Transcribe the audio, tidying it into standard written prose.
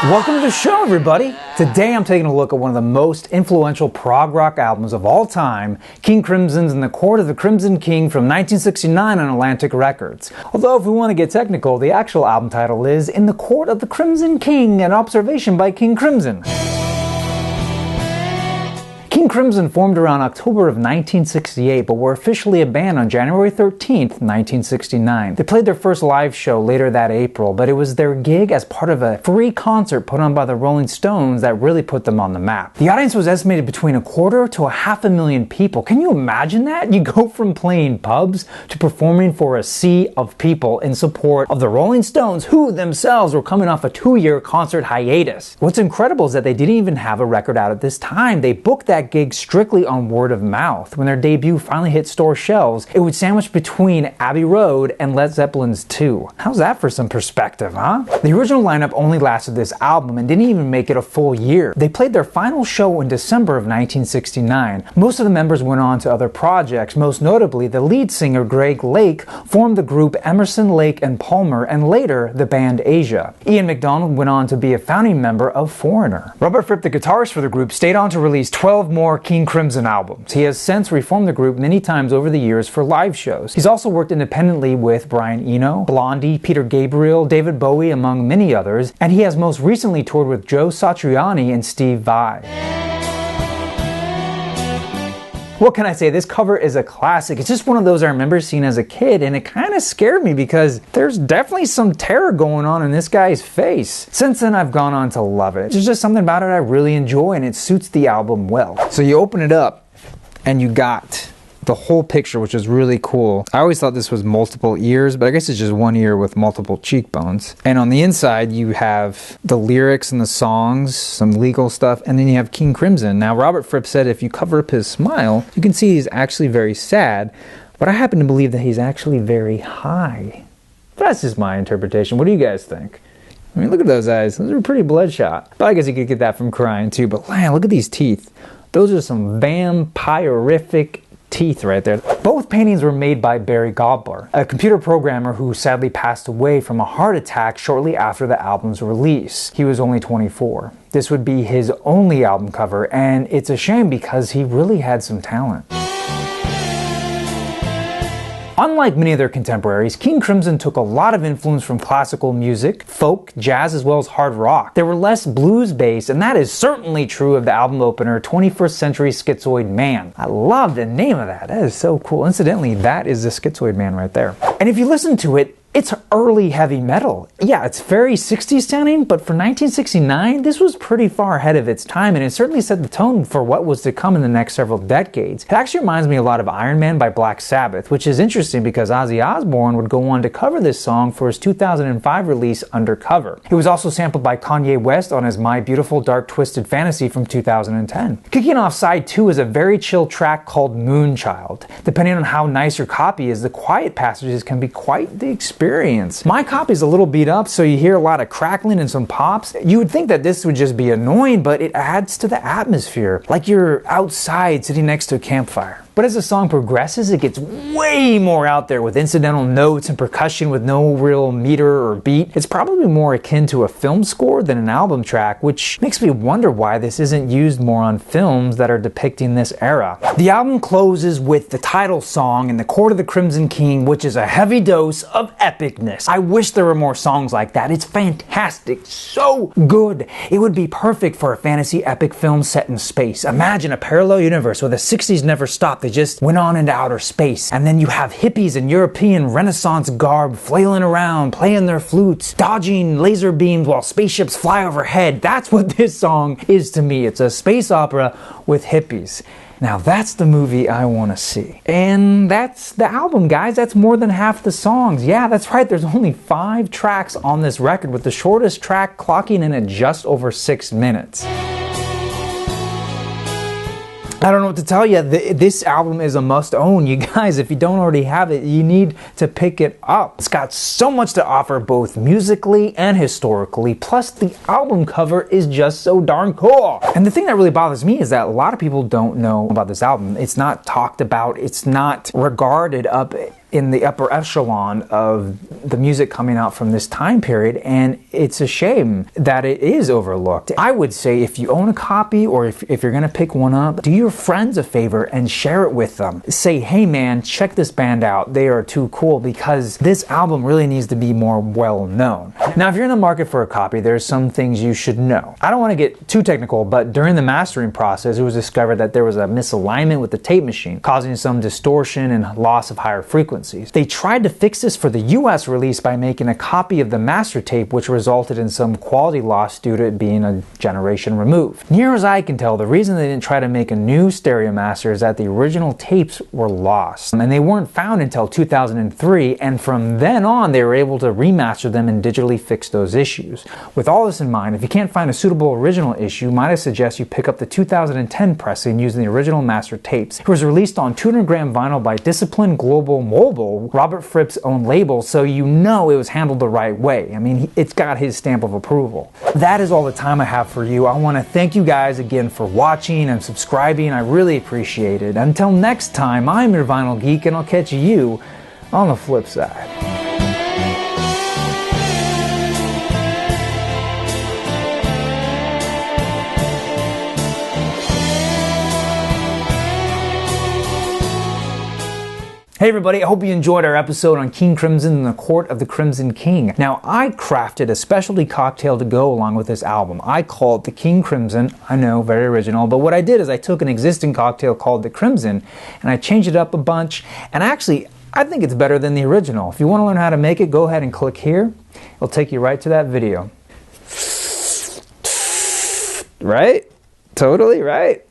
Welcome to the show, everybody! Today I'm taking a look at one of the most influential prog rock albums of all time, King Crimson's In the Court of the Crimson King from 1969 on Atlantic Records. Although if we want to get technical, the actual album title is In the Court of the Crimson King, an observation by King Crimson. King Crimson formed around October of 1968, but were officially a band on January 13th, 1969. They played their first live show later that April, but it was their gig as part of a free concert put on by the Rolling Stones that really put them on the map. The audience was estimated between 250,000 to 500,000 people. Can you imagine that? You go from playing pubs to performing for a sea of people in support of the Rolling Stones, who themselves were coming off a 2-year concert hiatus. What's incredible is that they didn't even have a record out at this time. They booked that gig strictly on word of mouth. When their debut finally hit store shelves, it would sandwich between Abbey Road and Led Zeppelin's 2. How's that for some perspective, huh? The original lineup only lasted this album and didn't even make it a full year. They played their final show in December of 1969. Most of the members went on to other projects. Most notably, the lead singer Greg Lake formed the group Emerson, Lake and Palmer, and later the band Asia. Ian MacDonald went on to be a founding member of Foreigner. Robert Fripp, the guitarist for the group, stayed on to release 12 more King Crimson albums. He has since reformed the group many times over the years for live shows. He's also worked independently with Brian Eno, Blondie, Peter Gabriel, David Bowie, among many others, and he has most recently toured with Joe Satriani and Steve Vai. What can I say? This cover is a classic. It's just one of those I remember seeing as a kid, and it kind of scared me because there's definitely some terror going on in this guy's face. Since then, I've gone on to love it. There's just something about it I really enjoy, and it suits the album well. So you open it up, and you got the whole picture, which is really cool. I always thought this was multiple ears, but I guess it's just one ear with multiple cheekbones. And on the inside, you have the lyrics and the songs, some legal stuff, and then you have King Crimson. Now, Robert Fripp said if you cover up his smile, you can see he's actually very sad, but I happen to believe that he's actually very high. That's just my interpretation. What do you guys think? I mean, look at those eyes. Those are pretty bloodshot. But I guess you could get that from crying too. But man, look at these teeth. Those are some vampirific teeth right there. Both paintings were made by Barry Gobbler, a computer programmer who sadly passed away from a heart attack shortly after the album's release. He was only 24. This would be his only album cover, and it's a shame because he really had some talent. Unlike many of their contemporaries, King Crimson took a lot of influence from classical music, folk, jazz, as well as hard rock. They were less blues-based, and that is certainly true of the album opener, 21st Century Schizoid Man. I love the name of that. That is so cool. Incidentally, that is the Schizoid Man right there. And if you listen to it, it's early heavy metal. Yeah, it's very 60s sounding, but for 1969, this was pretty far ahead of its time, and it certainly set the tone for what was to come in the next several decades. It actually reminds me a lot of Iron Man by Black Sabbath, which is interesting because Ozzy Osbourne would go on to cover this song for his 2005 release, Undercover. It was also sampled by Kanye West on his My Beautiful Dark Twisted Fantasy from 2010. Kicking off side 2 is a very chill track called Moonchild. Depending on how nice your copy is, the quiet passages can be quite the experience. My copy's a little beat up, so you hear a lot of crackling and some pops. You would think that this would just be annoying, but it adds to the atmosphere, like you're outside sitting next to a campfire. But as the song progresses, it gets way more out there with incidental notes and percussion with no real meter or beat. It's probably more akin to a film score than an album track, which makes me wonder why this isn't used more on films that are depicting this era. The album closes with the title song In the Court of the Crimson King, which is a heavy dose of epicness. I wish there were more songs like that. It's fantastic, so good. It would be perfect for a fantasy epic film set in space. Imagine a parallel universe where the 60s never stopped. They just went on into outer space. And then you have hippies in European Renaissance garb flailing around, playing their flutes, dodging laser beams while spaceships fly overhead. That's what this song is to me. It's a space opera with hippies. Now that's the movie I want to see. And that's the album, guys. That's more than half the songs. Yeah, that's right. There's only 5 tracks on this record, with the shortest track clocking in at just over 6 minutes. I don't know what to tell you. This album is a must-own. You guys, if you don't already have it, you need to pick it up. It's got so much to offer both musically and historically, plus the album cover is just so darn cool. And the thing that really bothers me is that a lot of people don't know about this album. It's not talked about. It's not regarded up in the upper echelon of the music coming out from this time period, and it's a shame that it is overlooked. I would say if you own a copy, or if you're gonna pick one up, do your friends a favor and share it with them. Say, hey man, check this band out, they are too cool, because this album really needs to be more well known. Now if you're in the market for a copy, there's some things you should know. I don't want to get too technical, but during the mastering process it was discovered that there was a misalignment with the tape machine, causing some distortion and loss of higher frequencies. They tried to fix this for the US release by making a copy of the master tape, which resulted in some quality loss due to it being a generation removed. Near as I can tell, the reason they didn't try to make a new stereo master is that the original tapes were lost, and they weren't found until 2003, and from then on they were able to remaster them and digitally fix those issues. With all this in mind, if you can't find a suitable original issue, might I suggest you pick up the 2010 pressing using the original master tapes. It was released on 200-gram vinyl by Discipline Global Mobile, Robert Fripp's own label, so you know it was handled the right way. I mean, it's got his stamp of approval. That is all the time I have for you. I want to thank you guys again for watching and subscribing. I really appreciate it. Until next time, I'm your Vinyl Geek, and I'll catch you on the flip side. Hey everybody, I hope you enjoyed our episode on King Crimson and the Court of the Crimson King. Now, I crafted a specialty cocktail to go along with this album. I called the King Crimson. I know, very original, but what I did is I took an existing cocktail called the Crimson and I changed it up a bunch, and actually, I think it's better than the original. If you want to learn how to make it, go ahead and click here. It'll take you right to that video. Right? Totally right?